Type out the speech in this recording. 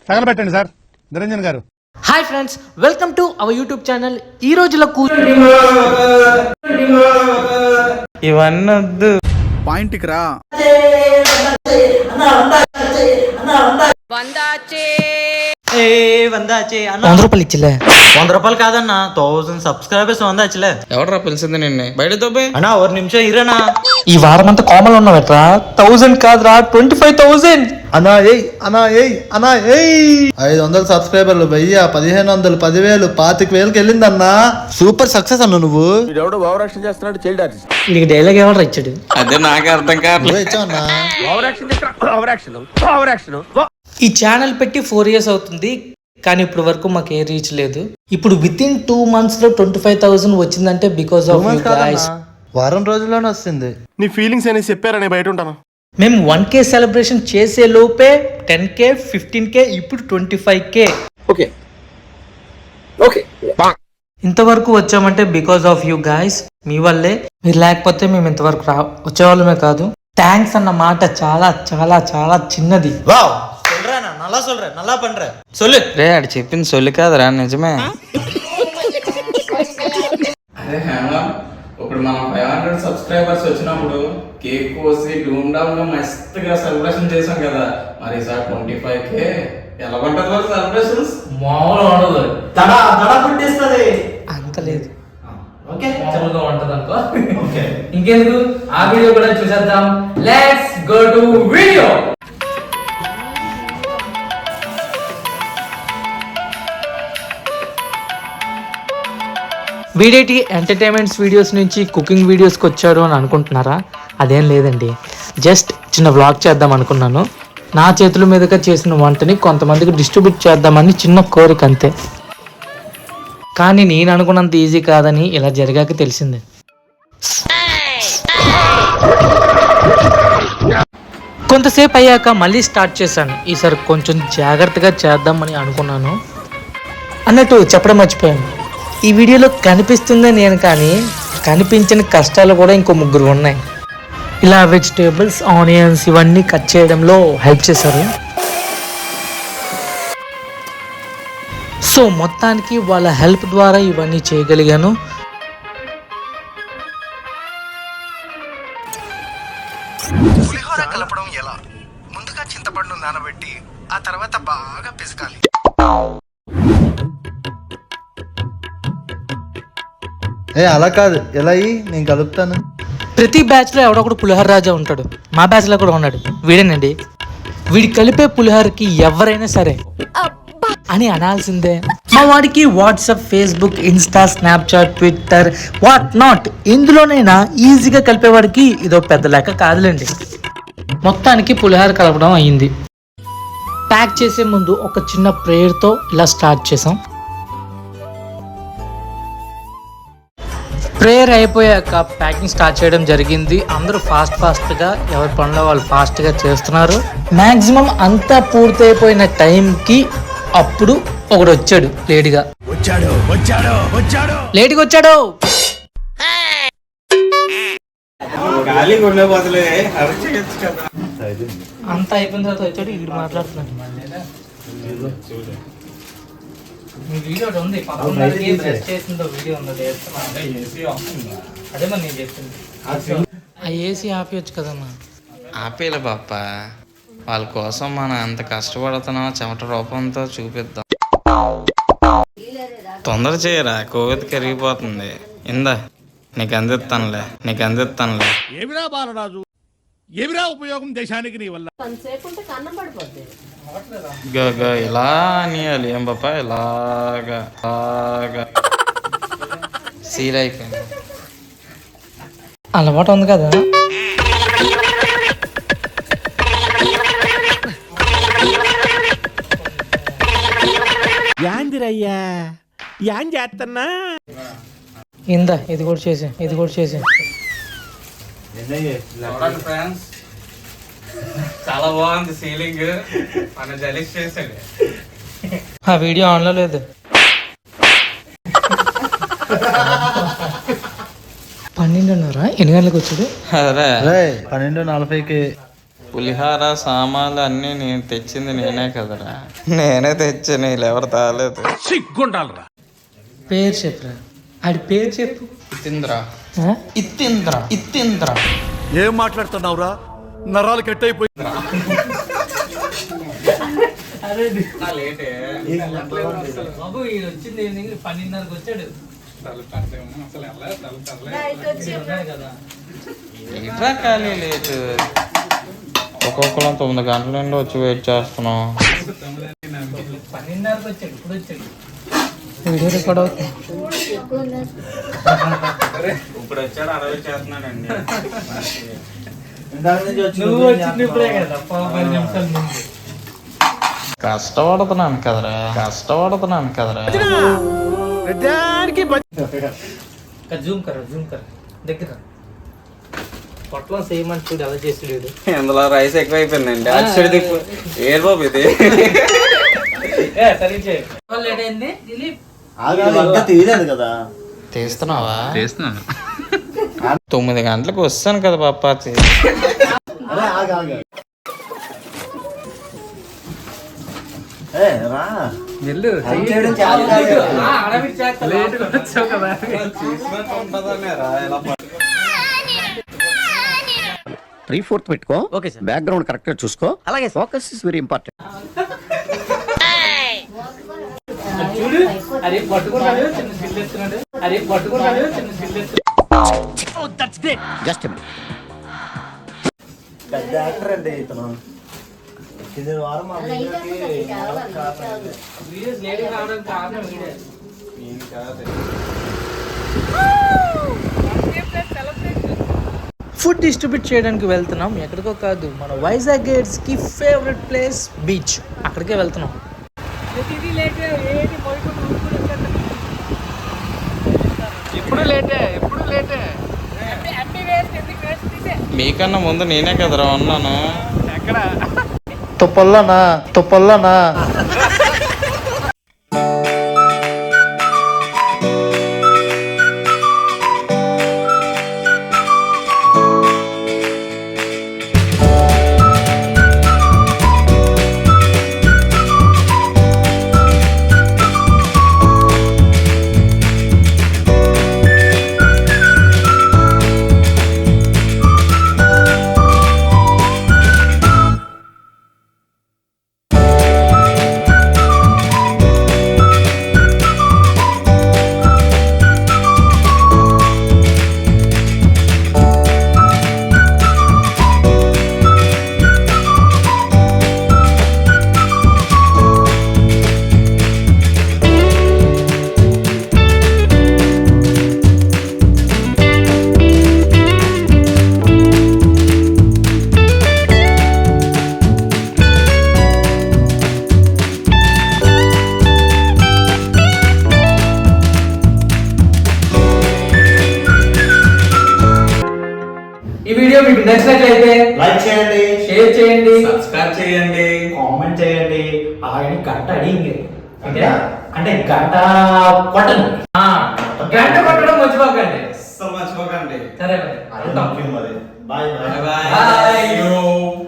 తగలబెట్టండి sir Niranjan గారు. Hi friends, welcome to our YouTube channel. ఈ రోజులో ఇవన్నీ వద్దు, పాయింట్కి రా. 100 రూపాయలు ఇచ్చిలే. 100 రూపాయలు కాదన్నా, 1000 సబ్స్క్రైబర్స్ వందాచ్చులే. ఎవడరా పిలిచింది నిన్నే? బయట దొబ్బే అన్నా, ఒక నిమిషం ఇరేనా. ఈ వారం అంతా కోమలు ఉన్నావట్రా. 1000 కాదురా, 25,000. అనా ఏయ్ 500 సబ్స్క్రైబర్లు 1000, 1500, 10,000, 25,000కి వెళ్ళిందన్నా. సూపర్ సక్సెస్ అన్న నువ్వు. నీకు డైలాగ్ ఎవరు ఇచ్చాడు? అదే నాకే అర్థం కాదు. ఇచ్చావన్నా. ఈ ఛానల్ పెట్టి 4 years అవుతుంది, కానీ ఇప్పుడు వరకు మాకు ఏ రీచ్ లేదు. ఇప్పుడు వితిన్ 2 months లో 25,000 వచ్చిందంటే బికాస్ ఆఫ్ యూ గైస్. వారం రోజుల్లోనే వస్తుంది. నీ ఫీలింగ్స్ అనేది చెప్పారని బయట ఉంటాను. మేము 1K సెలబ్రేషన్ చేసే లోపే 10K, 15K, ఇప్పుడు 25K. ఓకే ఇంతవరకు వచ్చామంటే బికాస్ ఆఫ్ యూ గైస్. మీ వల్లే. మీరు లేకపోతే మేము ఇంతవరకు వచ్చేవాళ్ళమే కాదు. థ్యాంక్స్ అన్న మాట చాలా చాలా చాలా చిన్నది. రే ఆడు చెప్పింది సొల్లు కాదురా, నిజమే. అదే ఇప్పుడు మనం 500 సబ్స్క్రైబర్స్ వచ్చినప్పుడు కేక్ కోసి ధూమ్ధామ్గా మస్తుగా సెలబ్రేషన్ చేసాం కదా. మరి ఈసారి 25K ఎలా ఉంటుంది సెలబ్రేషన్స్? మామూలు ఉండదు, పుట్టిస్తుంది. అంత లేదు, ఇంకెందుకు ఆ వీడియో కూడా చూసేద్దాం. Let's go to video. వీడియోటి ఎంటర్టైన్మెంట్స్ వీడియోస్ నుంచి కుకింగ్ వీడియోస్కి వచ్చారు అని అనుకుంటున్నారా? అదేం లేదండి, జస్ట్ చిన్న వ్లాగ్ చేద్దాం అనుకున్నాను. నా చేతుల మీదుగా చేసిన వంటని కొంతమందికి డిస్ట్రిబ్యూట్ చేద్దామని చిన్న కోరిక, అంతే. కానీ నేను అనుకున్నంత ఈజీ కాదని ఇలా జరిగాక తెలిసింది. కొంతసేపు అయ్యాక మళ్ళీ స్టార్ట్ చేశాను. ఈసారి కొంచెం జాగ్రత్తగా చేద్దామని అనుకున్నాను. అన్నట్టు చెప్పడం మర్చిపోయాను, ఈ వీడియోలో కనిపిస్తుందే నేను, కానీ కనిపించిన కష్టాలు కూడా ఇంకో 3 ఉన్నాయి. ఇలా వెజిటేబుల్స్, ఆనియన్స్ ఇవన్నీ కట్ చేయడంలో హెల్ప్ చేశారు. సో మొత్తానికి వాళ్ళ హెల్ప్ ద్వారా ఇవన్నీ చేయగలిగాను. పులిహోర కలపడం ఎలా? ముందుగా చింతపండు నానబెట్టి ఆ తర్వాత బాగా పిసకాలి. అలా కాదు, ఎలా నేను కలుపుతాను. ప్రతి బ్యాచ్లో ఎవడొకడు పులిహోర రాజా ఉంటాడు. మా బ్యాచ్లో కూడా ఉన్నాడు, వీడేనండి. వీడి కలిపే పులిహోరకి ఎవరైనా సరే అని అనాల్సిందే. మా వాడికి WhatsApp, Facebook, Insta, Snapchat, Twitter, what not ఇందులోనైనా ఈజీగా కలిపేవాడికి ఇదో పెద్ద లెక్క కాదులేండి. మొత్తానికి పులిహోర కలపడం అయ్యింది. ప్యాక్ చేసే ముందు ఒక చిన్న ప్రేయర్తో ఇలా స్టార్ట్ చేసాం. ప్రేయర్ అయిపోయాక ప్యాకింగ్ స్టార్ట్ చేయడం జరిగింది. అందరూ ఫాస్ట్గా ఎవరి పనిలో వాళ్ళు ఫాస్ట్గా చేస్తున్నారు. మ్యాక్సిమం అంతా పూర్తయిపోయిన టైంకి అప్పుడు ఒకడు వచ్చాడు లేట్గా. అంతా అయిపోయిన తర్వాత వచ్చాడు. ఇక్కడ మాట్లాడుతున్నాడు. వీడియో ఉంది, వీడియో అదే మరి నేను చెప్పింది. ఆ ఏసీ ఆపేయచ్చు కదమ్మా. ఆపేలే పాప, వాళ్ళ కోసం మనం ఎంత కష్టపడుతున్నామో చెమట రూపంతో చూపిద్దాం. తొందర చేయరా, కోవిడ్ కరిగిపోతుంది. ఇందా నీకు అందిస్తానులే. ఏమిరా బాలరాజు, ఏమిరా ఉపయోగం దేశానికి నీ వల్ల? ఇలా అనియాలి. ఏం పాప, ఇలాగా సీల్ అయిపోయింది. అలవాటు ఉంది కదా. యాందిరయ్యా యాం చేస్తున్నా. ఇందా ఇది కూడా చేసి చాలా బాగుంది సీలింగ్. మన జలిష్ చేసాడు. ఆ వీడియో ఆన్లో లేదు. 12:30 ఎన్ని గంటలకు వచ్చాడు? 12:40కి. పులిహార సామాన్లు అన్నీ నేను తెచ్చింది నేనే కదరా. నేనే తెచ్చాను, వీళ్ళు ఎవరు తాలేదు. సిగ్గుండాలరా. పేరు చెప్పురా, ఆడి పేరు చెప్పు. ఇత్తింద్ర. ఏం మాట్లాడుతున్నావురా? నరాలు కట్టయిపోయి బాబు ఈయన వచ్చింది 12:30కి వచ్చాడు కదా. ఏంట్రా ఖాళీ లేటు? ఒక్కొక్కరం 9 గంటల నుండి వచ్చి వెయిట్ చేస్తున్నాం. 12:30కి వచ్చాడు, ఇప్పుడు వచ్చాడు. వీడియో రికార్డ్ అవుతుంది. ఇప్పుడు వచ్చాడు, అరవై చేస్తున్నాడండి. నువ్వు వచ్చింది ఇప్పుడే కదా, 10 నిమిషాల ముందు. కష్టపడుతున్నాను కదరా. జూమ్ కరా దగ్గర పొట్లం చేయమని చూడు ఎలా చేసాడు. ఇందులో రైస్ ఎక్కువ అయిపోయిందండి. ఏ బాబు ఇది? సరే లేటైంది దిలీప్. తీయలేదు కదా. తీస్తున్నావా? 9 గంటలకు వస్తాను కదా పాపాచి. రా త్రీ ఫోర్త్ పెట్టుకో. Okay sir. బ్యాక్గ్రౌండ్ కరెక్ట్ గా చూసుకో. అలాగే ఫోకస్ ఇస్ వెరీ ఇంపార్టెంట్. చూడు అరే పట్టుకున్నాడు, చిన్న సిల్లేస్తున్నాడు. జస్ట్ పెద్ద యాక్టర్ అండి ఇతను. ఇది వారం మా వీడియోస్ లేట్ రావడానికి కారణం వీడే. ఫుడ్ డిస్ట్రిబ్యూట్ చేయడానికి వెళ్తున్నాం. ఎక్కడికో కాదు, మన వైజాగ్ గేట్స్ కి ఫేవరెట్ ప్లేస్ బీచ్. అక్కడికే వెళ్తున్నాం. ఎప్పుడు లేటే. మీకన్నా ముందు నేనే కదరా ఉన్నాను. తొప్పల్లనా ఈ వీడియో మీకు నచ్చినట్లయితే లైక్ చేయండి, షేర్ చేయండి, సబ్స్క్రైబ్ చేయండి, కామెంట్ చేయండి. ఆయన గంట అడిగింది అంటే గంట కొట్టను. గంట కొట్టడం మర్చిపోకండి. అస్సలు మర్చిపోకండి. సరే మరి బాయ్ బాయ్.